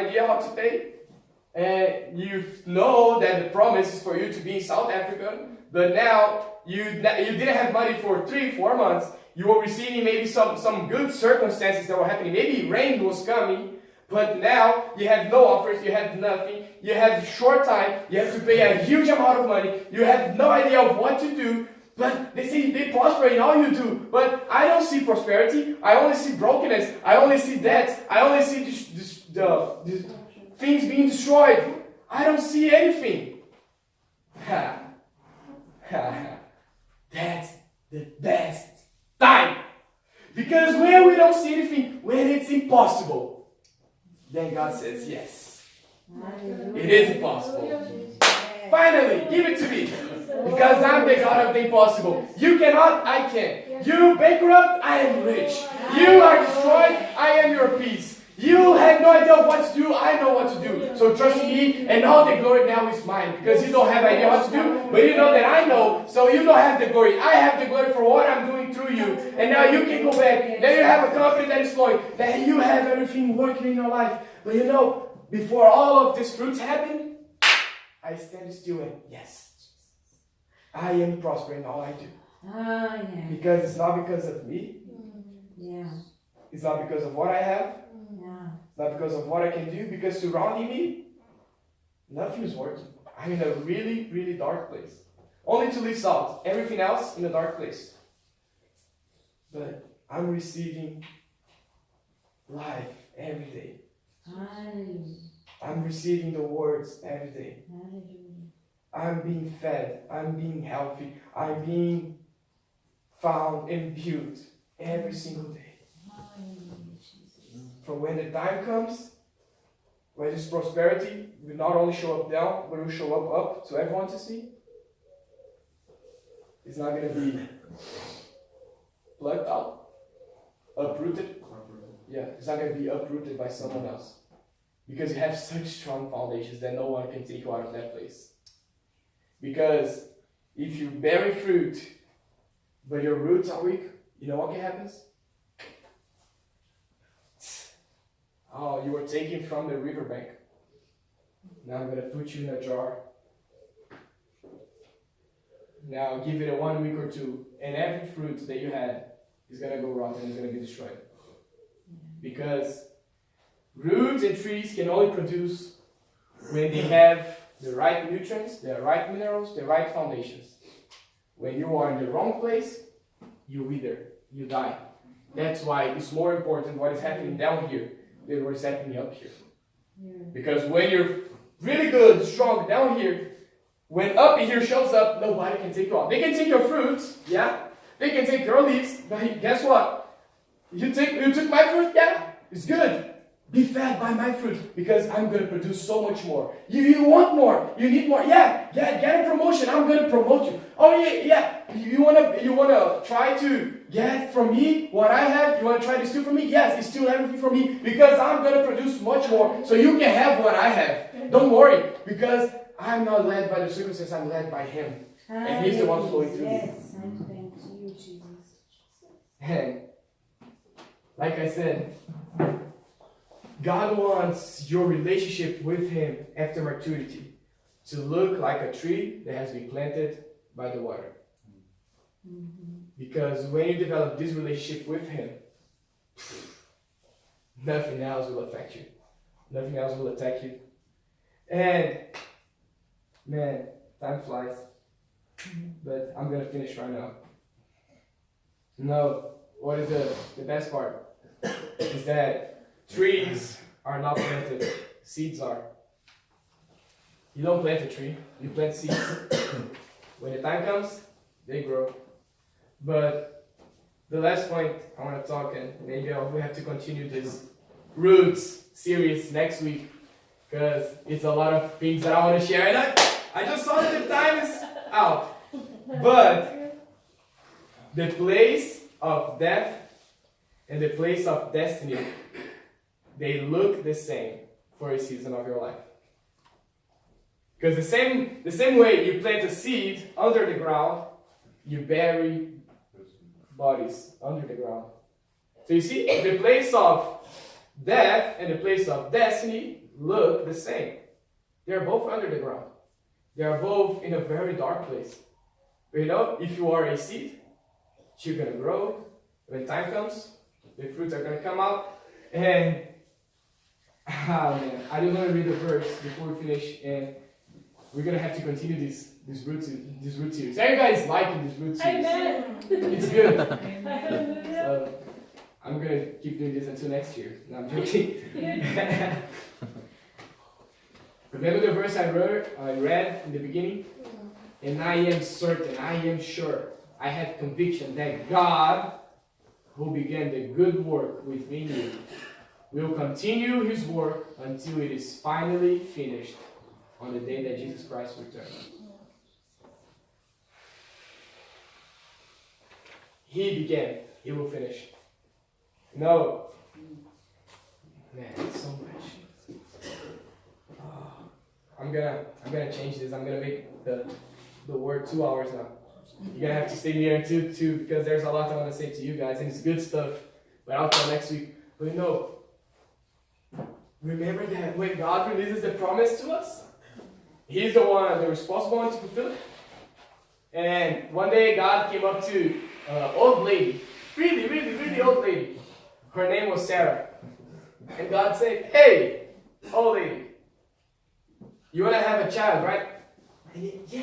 idea how to pay, and you know that the promise is for you to be in South Africa, but now you didn't have money for 3-4 months. You were receiving maybe some good circumstances that were happening. Maybe rain was coming, but now you have no offers, you have nothing, you have short time, you have to pay a huge amount of money, you have no idea of what to do. But they say they prosper in all you do. But I don't see prosperity. I only see brokenness. I only see death. I only see the things being destroyed. I don't see anything. That's the best time. Because when we don't see anything, when it's impossible, then God says yes. It is impossible. Finally, give it to me. Because I'm the God of the impossible. You cannot, I can. You bankrupt, I am rich. You are destroyed, I am your peace. You have no idea of what to do, I know what to do. So trust me, and all the glory now is mine. Because you don't have idea what to do, but you know that I know. So you don't have the glory. I have the glory for what I'm doing through you. And now you can go back. Then you have a company that is flowing. Then you have everything working in your life. But you know, before all of these fruits happen, I stand still and yes. I am prospering in all I do. Yeah. Because it's not because of me. Yeah. It's not because of what I have. Yeah. It's not because of what I can do. Because surrounding me, nothing is working. I'm in a really, really dark place. Only to leave salt. Everything else in a dark place. But I'm receiving life every day. Hallelujah. I'm receiving the words every day. Hallelujah. I'm being fed, I'm being healthy, I'm being found and built every single day. From when the time comes, when this prosperity will not only show up down, but will show up to everyone to see. It's not going to be plucked out, uprooted. Yeah, it's not going to be uprooted by someone else. Because you have such strong foundations that no one can take you out of that place. Because if you bear fruit, but your roots are weak, you know what can happen? Oh, you were taken from the riverbank. Now I'm going to put you in a jar. Now give it a 1 week or two, and every fruit that you had is going to go rotten and is going to be destroyed. Because roots and trees can only produce when they have the right nutrients, the right minerals, the right foundations. When you are in the wrong place, you wither, you die. That's why it's more important what is happening down here than what is happening up here. Because when you're really good, strong down here, when up here shows up, nobody can take you out. They can take your fruits, yeah. They can take your leaves, but guess what? You took my fruit, yeah, it's good. Be fed by my fruit because I'm going to produce so much more. You want more. You need more. Yeah, get a promotion. I'm going to promote you. Oh, yeah. You wanna try to get from me what I have? You want to try to steal from me? Yes, steal everything from me because I'm going to produce much more so you can have what I have. Don't worry because I'm not led by the circumstances. I'm led by Him. And He's the one flowing through me. Yes, thank you, Jesus. And like I said, God wants your relationship with Him after maturity to look like a tree that has been planted by the water. Because when you develop this relationship with Him, nothing else will affect you. Nothing else will attack you. And, man, time flies. But I'm going to finish right now. No, what is the best part? Is that trees are not planted, seeds are. You don't plant a tree, you plant seeds. When the time comes, they grow. But the last point I want to talk, and maybe we have to continue this roots series next week, because it's a lot of things that I want to share. And I just saw that the time is out. But the place of death and the place of destiny, they look the same for a season of your life. Because the same way you plant a seed under the ground, you bury bodies under the ground. So you see, the place of death and the place of destiny look the same. They're both under the ground. They are both in a very dark place. But you know, if you are a seed, you're gonna grow. When time comes, the fruits are gonna come out. And man, I just want to read the verse before we finish, and we're gonna have to continue this root series. Are you guys liking this root series? Amen. It's good. Hallelujah. So I'm gonna keep doing this until next year. No, I'm joking. Remember the verse I read in the beginning? And I am certain, I am sure, I have conviction that God, who began the good work within you, will continue his work until it is finally finished on the day that Jesus Christ returns. He began, he will finish. No. Man, it's so much. Oh, I'm gonna change this. I'm gonna make the word 2 hours now. You're gonna have to stay near too, because there's a lot I want to say to you guys, and it's good stuff. But I'll tell next week. But you know, remember that when God releases the promise to us, He's the one, the responsible one to fulfill it. And one day God came up to an old lady, really old lady. Her name was Sarah. And God said, "Hey, old lady, you want to have a child, right?" And he, "Yeah.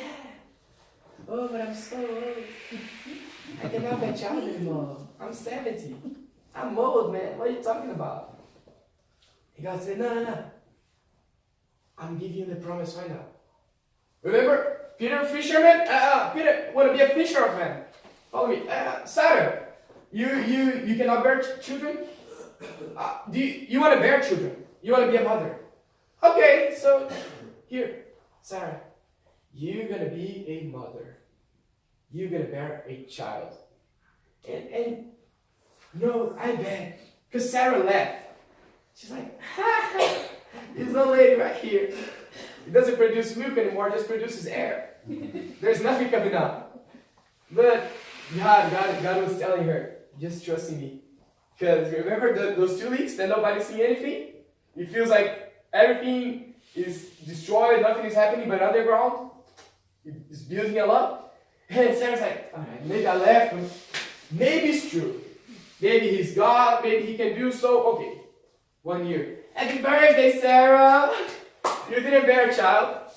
Oh, but I'm so old. I cannot have a child anymore. I'm 70. I'm old, man. What are you talking about?" And God said, No. I'm giving you the promise right now. Remember, Peter, fisherman? Peter, want to be a fisher of men. Follow me. Sarah, you cannot bear children? You want to bear children? You want to be a mother? Okay, so here, Sarah, you're going to be a mother. You're going to bear a child. And no, I bet. Because Sarah left. She's like, this old lady right here. It doesn't produce milk anymore, it just produces air. There's nothing coming out. But God was telling her, just trust in me. Because remember those 2 weeks that nobody's seeing anything? It feels like everything is destroyed, nothing is happening, but underground, it's building a lot. And Sarah's like, alright, maybe I left, but maybe it's true. Maybe he's God, maybe he can do so. Okay, 1 year. Happy birthday, Sarah! You didn't bear a child.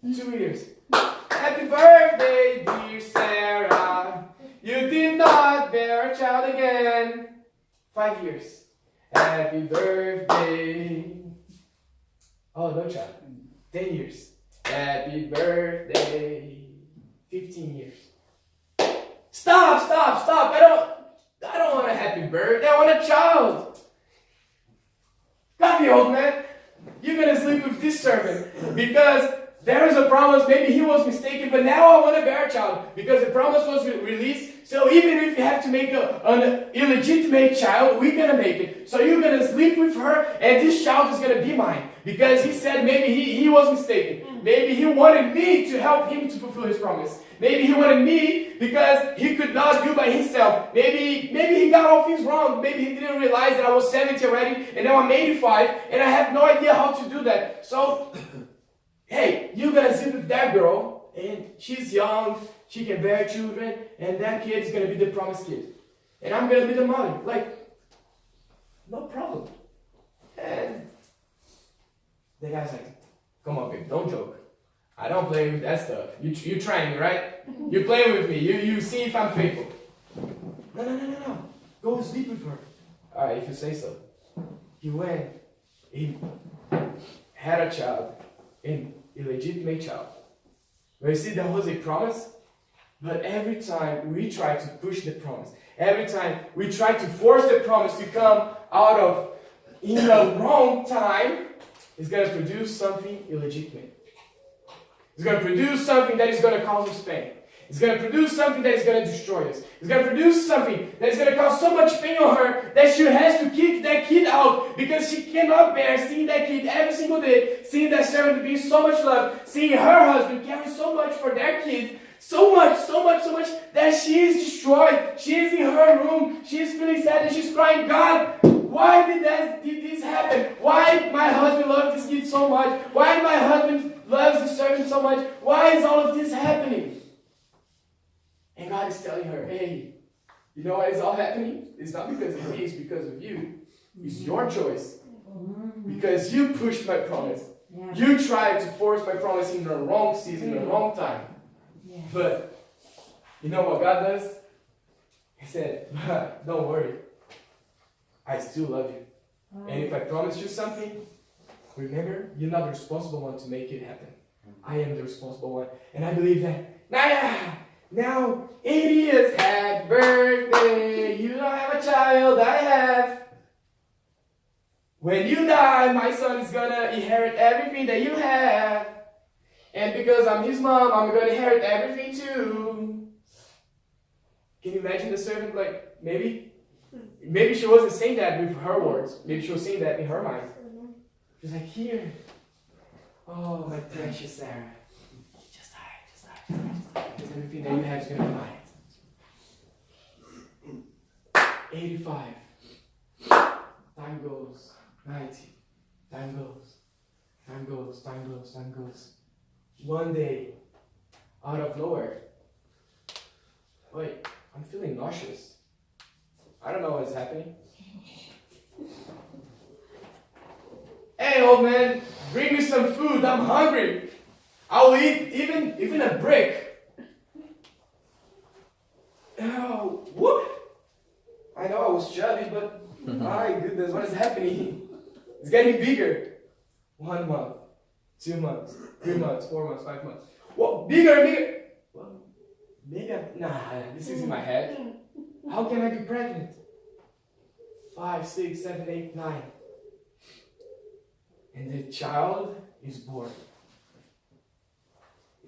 2 years. Happy birthday, dear Sarah! You did not bear a child again. 5 years. Happy birthday. Oh, no child. 10 years. Happy birthday. 15 years. Stop! I don't want a happy birthday. I want a child. Got me, old man. You're gonna sleep with this servant because there is a promise. Maybe he was mistaken, but now I want to bear a child because the promise was released. So even if you have to make an illegitimate child, we're gonna make it. So you're gonna sleep with her, and this child is gonna be mine because he said maybe he was mistaken. Maybe he wanted me to help him to fulfill his promise. Maybe he wanted me because he could not do by himself. Maybe he got all things wrong. Maybe he didn't realize that I was 70 already and now I'm 85 and I have no idea how to do that. So, hey, you're going to sleep with that girl and she's young, she can bear children, and that kid is going to be the promised kid. And I'm going to be the mother. Like, no problem. And the guy's like, come on, babe, don't joke. I don't play with that stuff. You trying me, right? You're playing with me. You see if I'm faithful. No. Go sleep with her. Alright, if you say so. He went. He had a child. An illegitimate child. But you see, that was a promise. But every time we try to push the promise, every time we try to force the promise to come out of in the wrong time, it's going to produce something illegitimate. It's going to produce something that is going to cause us pain. It's going to produce something that is going to destroy us. It's going to produce something that is going to cause so much pain on her that she has to kick that kid out because she cannot bear seeing that kid every single day, seeing that servant being so much love, seeing her husband caring so much for their kid, so much that she is destroyed. She is in her room. She is feeling sad and she's crying, God, why did this happen? Why my husband loves this kid so much? Why my husband loves the servant so much? Why is all of this happening? And God is telling her, hey, you know why it's all happening? It's not because of me, it's because of you. It's your choice. Because you pushed my promise. Yeah. You tried to force my promise in the wrong season, the wrong time. Yeah. But you know what God does? He said, don't worry. I still love you. And if I promised you something, remember, you're not the responsible one to make it happen. I am the responsible one. And I believe that. Now 80 years, happy birthday. You don't have a child, I have. When you die, my son is gonna inherit everything that you have. And because I'm his mom, I'm gonna inherit everything too. Can you imagine the servant, like, maybe she wasn't saying that with her words. Maybe she was saying that in her mind. She's like, here. Oh, my precious Sarah. Just die. Because everything that you have is gonna be mine. 85. Time goes. 90. Time goes. One day, out of nowhere, wait, I'm feeling nauseous. I don't know what is happening. Hey, old man, bring me some food. I'm hungry. I'll eat even a brick. Oh, whoop! I know I was chubby, but my goodness, what is happening? It's getting bigger. 1 month, 2 months, 3 months, 4 months, 5 months. What? Bigger. Well, maybe this is in my head. How can I be pregnant? 5, 6, 7, 8, 9. And the child is born.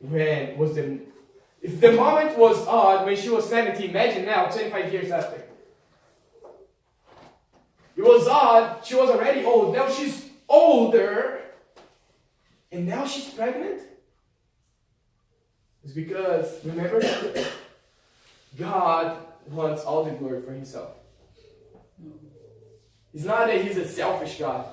If the moment was odd when she was 17, imagine now, 25 years after. It was odd, she was already old, now she's older, and now she's pregnant? It's because, remember, God wants all the glory for himself. It's not that he's a selfish God.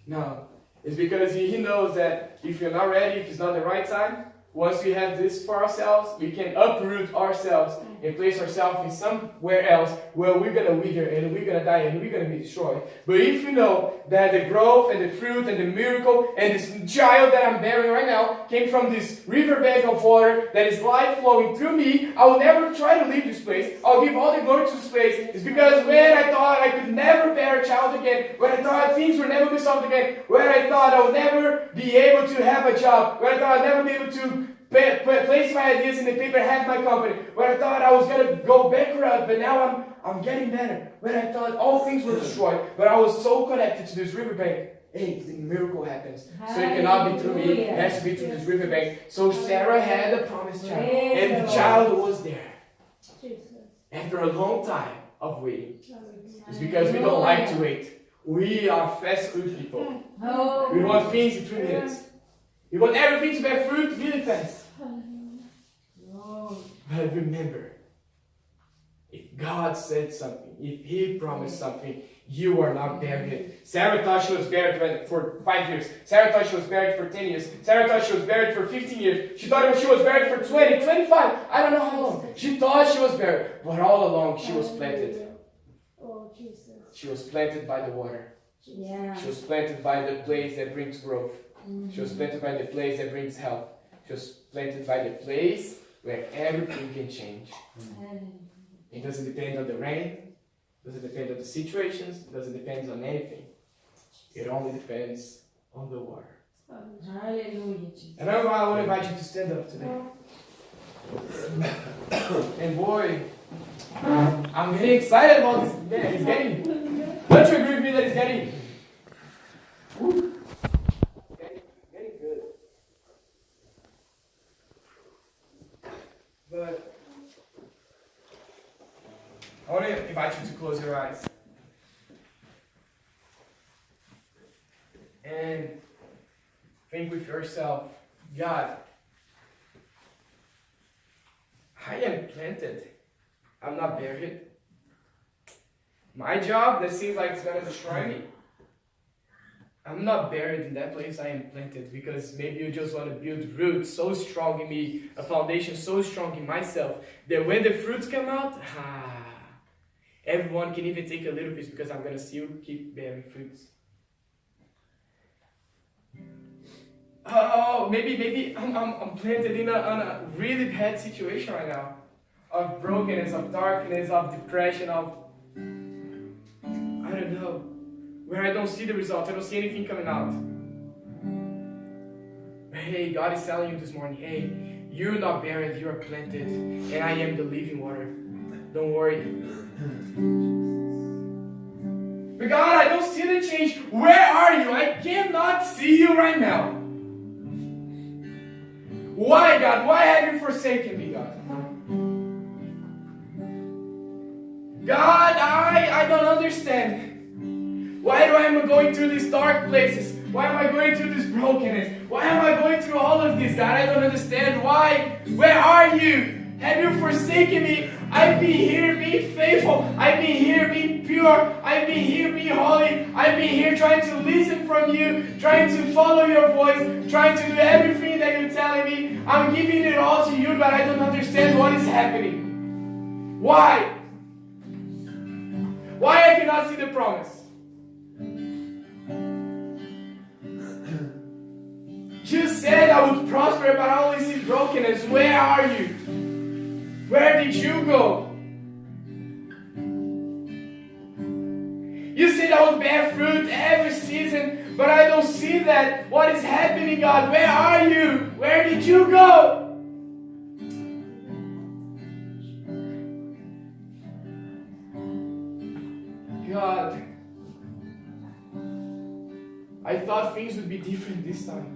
No. It's because he knows that if you're not ready, if it's not the right time, once we have this for ourselves, we can uproot ourselves and place ourselves in somewhere else where we're going to wither and we're going to die and we're going to be destroyed. But if you know that the growth and the fruit and the miracle and this child that I'm bearing right now came from this riverbank of water that is life flowing through me, I will never try to leave this place. I'll give all the glory to this place. It's because when I thought I could never bear a child again, when I thought things would never be solved again, when I thought I would never be able to have a job, when I thought I'd never be able to place my ideas in the paper and have my company. When I thought I was going to go bankrupt, but now I'm getting better. When I thought all things were destroyed, but I was so connected to this riverbank. Hey, the miracle happens. So it cannot be through me. It has to be through this riverbank. So Sarah had a promised child. And the child was there. After a long time of waiting. It's because we don't like to wait. We are fast food people. We want things in 3 minutes. We want everything to bear fruit really fast. But remember, if God said something, if He promised something, you are not buried it. Sarah thought she was buried for 5 years. Sarah thought she was buried for 10 years. Sarah thought she was buried for 15 years. She thought she was buried for 20, 25. I don't know how long. She thought she was buried. But all along, she was planted. She was planted by the water. She was planted by the place that brings growth. She was planted by the place that brings health. She was planted by the place where everything can change. It doesn't depend on the rain. It doesn't depend on the situations. It doesn't depend on anything. It only depends on the water. Hallelujah, Jesus. And I want to invite you to stand up today. And boy, I'm getting excited about this. Yeah, it's getting. Don't you agree with me that it's getting? Woo. Getting good. But I want to invite you to close your eyes and think with yourself, God, I am planted. I'm not buried. My job that seems like it's gonna destroy me, I'm not buried in that place. I am planted because maybe you just want to build roots so strong in me, a foundation so strong in myself that when the fruits come out, everyone can even take a little piece because I'm gonna still keep bearing fruits. Oh, maybe I'm planted in a really bad situation right now, of brokenness, of darkness, of depression, of I don't know. Where I don't see the result, I don't see anything coming out. But hey, God is telling you this morning, hey, you're not buried, you are planted, and I am the living water. Don't worry. But God, I don't see the change. Where are you? I cannot see you right now. Why, God? Why have you forsaken me, God? God, I don't understand. Why am I going through these dark places? Why am I going through this brokenness? Why am I going through all of this, God? I don't understand. Why? Where are you? Have you forsaken me? I've been here being faithful. I've been here being pure. I've been here being holy. I've been here trying to listen from you, trying to follow your voice, trying to do everything that you're telling me. I'm giving it all to you, but I don't understand what is happening. Why? Why I cannot see the promise? You said I would prosper, but I only see brokenness. Where are you? Where did you go? You said I would bear fruit every season, but I don't see that. What is happening, God? Where are you? Where did you go? God, I thought things would be different this time.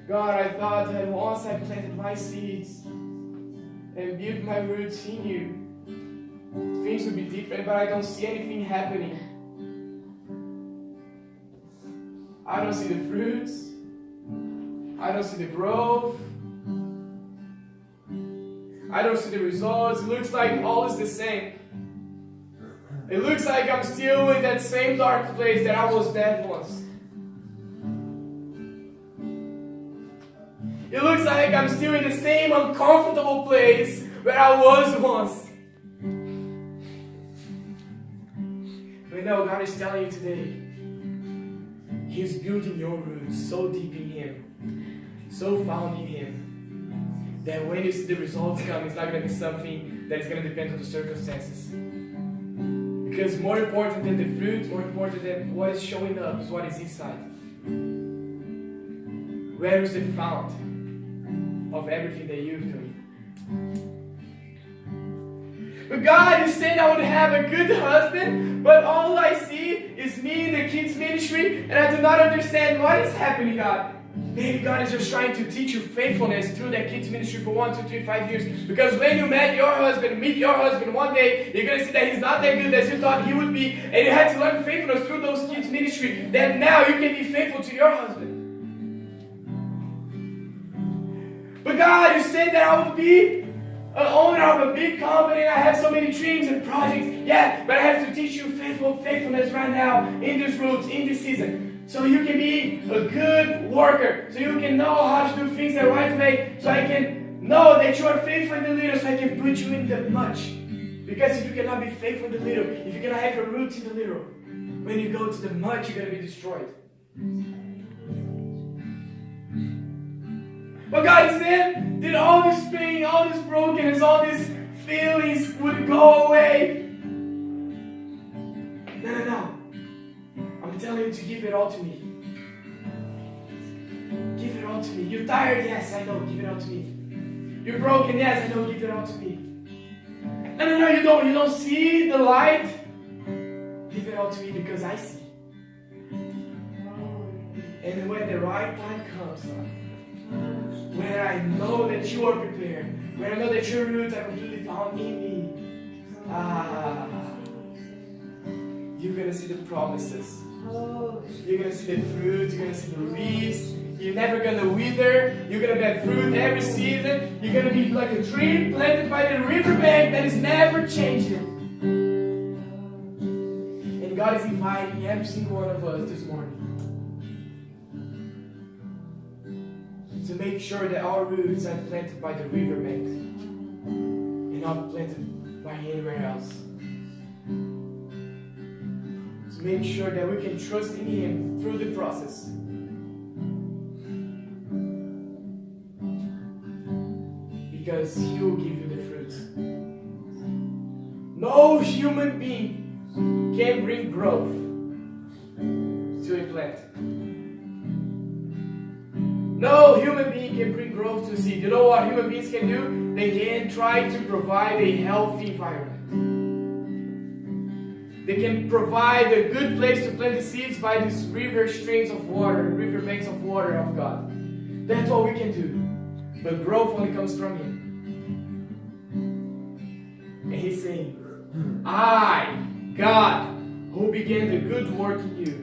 God, I thought that once I planted my seeds and built my roots in you, things would be different, but I don't see anything happening. I don't see the fruits. I don't see the growth. I don't see the results. It looks like all is the same. It looks like I'm still in that same dark place that I was dead once. It looks like I'm still in the same uncomfortable place where I was once. But no, God is telling you today, He's building your roots so deep in Him, so found in Him, that when you see the results come, it's not going to be something that is going to depend on the circumstances. Because more important than the fruit, more important than what is showing up, is what is inside. Where is the fount of everything that you're doing? But God, you said I would have a good husband, but all I see is me in the kids' ministry, and I do not understand what is happening, God. Maybe God is just trying to teach you faithfulness through that kids' ministry for 1, 2, 3, 5 years. Because when you meet your husband one day, you're going to see that he's not that good as you thought he would be. And you had to learn faithfulness through those kids' ministry. That now you can be faithful to your husband. But God, you said that I would be an owner of a big company, and I have so many dreams and projects. Yeah, but I have to teach you faithfulness right now, in this route, in this season. So you can be a good worker. So you can know how to do things the right way. So I can know that you are faithful in the little, so I can put you in the much. Because if you cannot be faithful in the little, if you cannot have your roots in the little, when you go to the much, you're going to be destroyed. But God said that all this pain, all this brokenness, all these feelings would go away. No. I'm telling you to give it all to me. Give it all to me. You're tired? Yes, I know. Give it all to me. You're broken? Yes, I know. Give it all to me. No, you don't. You don't see the light? Give it all to me because I see. And when the right time comes, where I know that you are prepared, where I know that your roots are completely found in me, you're going to see the promises. You're going to see the fruit, you're going to see the leaves. You're never going to wither. You're going to bear fruit every season. You're going to be like a tree planted by the riverbank that is never changing. God is inviting every single one of us this morning to make sure that our roots are planted by the riverbank and not planted by anywhere else. To make sure that we can trust in Him through the process. Because He will give you the fruit. No human being can bring growth to a plant. No human being can bring growth to a seed. You know what human beings can do? They can try to provide a healthy environment. They can provide a good place to plant the seeds by these river streams of water, river banks of water of God. That's what we can do. But growth only comes from Him. And He's saying, I, God, who began the good work in you,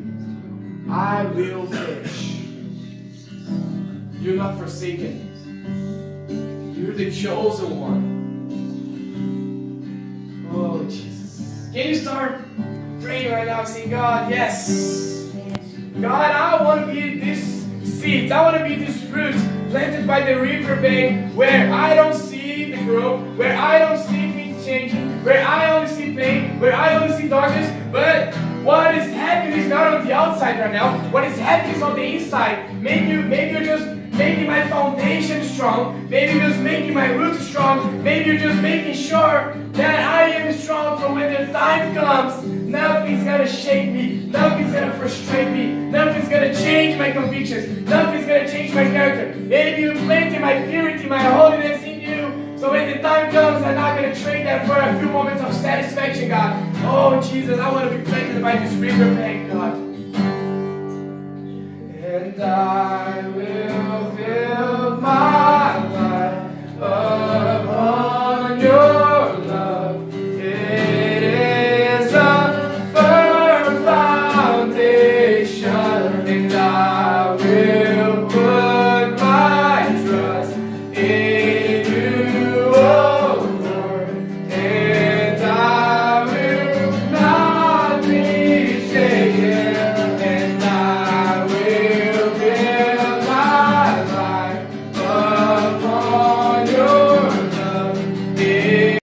I will finish. You're not forsaken. You're the chosen one. Oh, Jesus. Can you start praying right now, saying, God, yes. God, I want to be this seeds. I want to be this fruit planted by the riverbank where I don't see the growth, where I don't see things changing, where I only see pain, where I only see darkness. But what is happening is not on the outside right now. What is happening is on the inside. Maybe you're just making my foundation strong. Maybe you're just making my roots strong. Maybe you're just making sure that I am strong for when the time comes. Nothing's gonna shake me. Nothing's gonna frustrate me. Nothing's gonna change my convictions. Nothing's gonna change my character. Maybe you planted my purity, my holiness in you. So when the time comes, I'm not gonna trade that for a few moments of satisfaction, God. Oh Jesus, I want to be planted by this riverbank, God. And I